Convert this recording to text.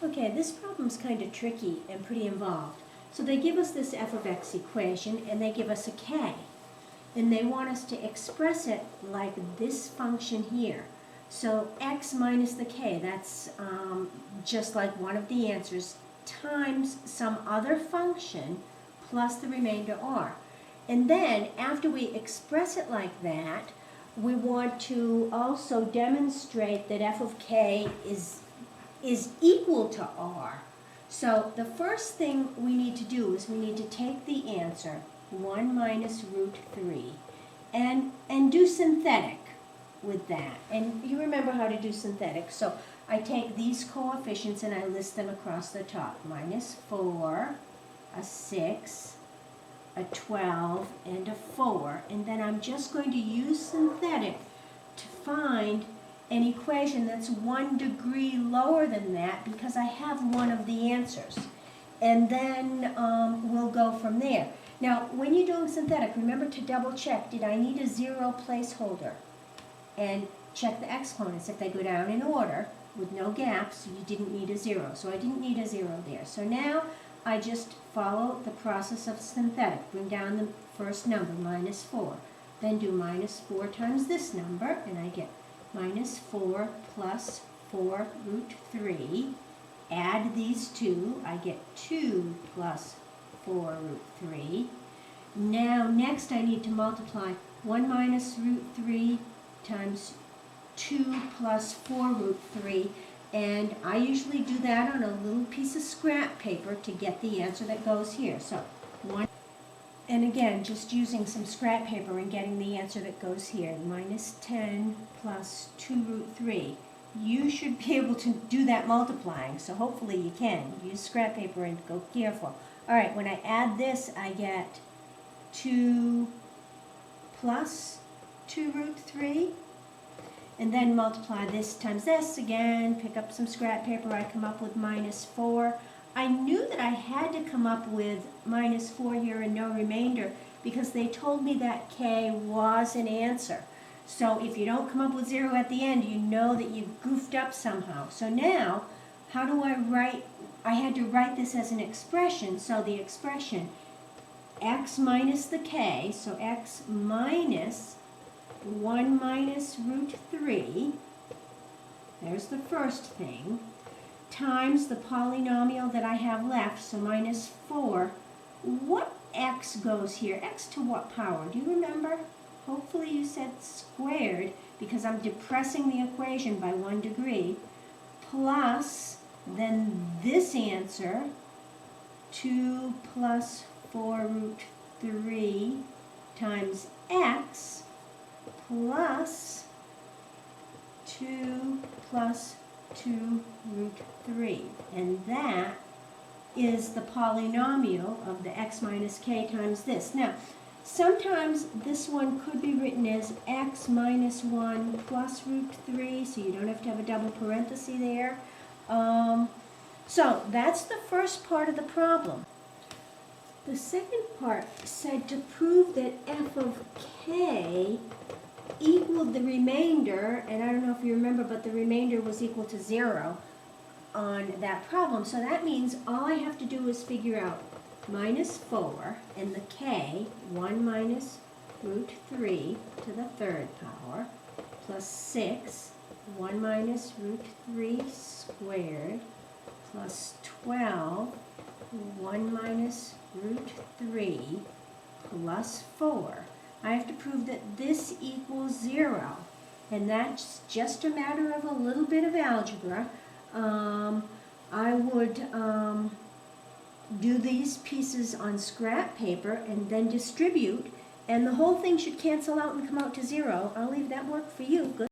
Okay, this problem's kind of tricky and pretty involved. So they give us this f of x equation and they give us a k. And they want us to express it like this function here. So x minus the k, that's just like one of the answers, times some other function plus the remainder r. And then after we express it like that, we want to also demonstrate that f of k is equal to r. So the first thing we need to do is we need to take the answer, 1 minus root 3, and do synthetic with that. And you remember how to do synthetic. So I take these coefficients and I list them across the top. Minus 4, a 6, a 12, and a 4. And then I'm just going to use synthetic to find an equation that's 1 degree lower than that because I have one of the answers. And then we'll go from there. Now, when you're doing synthetic, remember to double check, did I need a 0 placeholder? And check the exponents. If they go down in order with no gaps, you didn't need a 0. So I didn't need a 0 there. So now I just follow the process of synthetic. Bring down the first number, minus 4. Then do minus 4 times this number, and I get minus 4 plus 4 root 3. Add these two, I get 2 plus 4 root 3. Now next I need to multiply 1 minus root 3 times 2 plus 4 root 3. And I usually do that on a little piece of scrap paper to get the answer that goes here. So 1, and again, just using some scrap paper and getting the answer that goes here, minus 10 plus 2 root 3. You should be able to do that multiplying, so hopefully you can. Use scrap paper and go careful. All right, when I add this, I get 2 plus 2 root 3. And then multiply this times this again, pick up some scrap paper, I come up with minus 4. I knew that I had to come up with minus 4 here and no remainder because they told me that k was an answer. So if you don't come up with 0 at the end, you know that you goofed up somehow. So now, how do I write? I had to write this as an expression. So the expression x minus the k, so x minus 1 minus root 3, there's the first thing, times the polynomial that I have left, so minus 4. What x goes here? X to what power? Do you remember? Hopefully you said squared because I'm depressing the equation by 1 degree, plus then this answer, 2 plus 4 root 3 times x plus 2 plus 2 root 3. And that is the polynomial of the x minus k times this. Now, sometimes this one could be written as x minus 1 plus root 3, so you don't have to have a double parenthesis there. So that's the first part of the problem. The second part said to prove that f of k equaled the remainder, and I don't know if you remember, but the remainder was equal to 0 on that problem. So that means all I have to do is figure out minus 4 and the k, 1 minus root 3 to the third power, plus 6, 1 minus root 3 squared, plus 12, 1 minus root 3, plus 4. I have to prove that this equals 0. And that's just a matter of a little bit of algebra. I would do these pieces on scrap paper and then distribute, and the whole thing should cancel out and come out to 0. I'll leave that work for you. Good.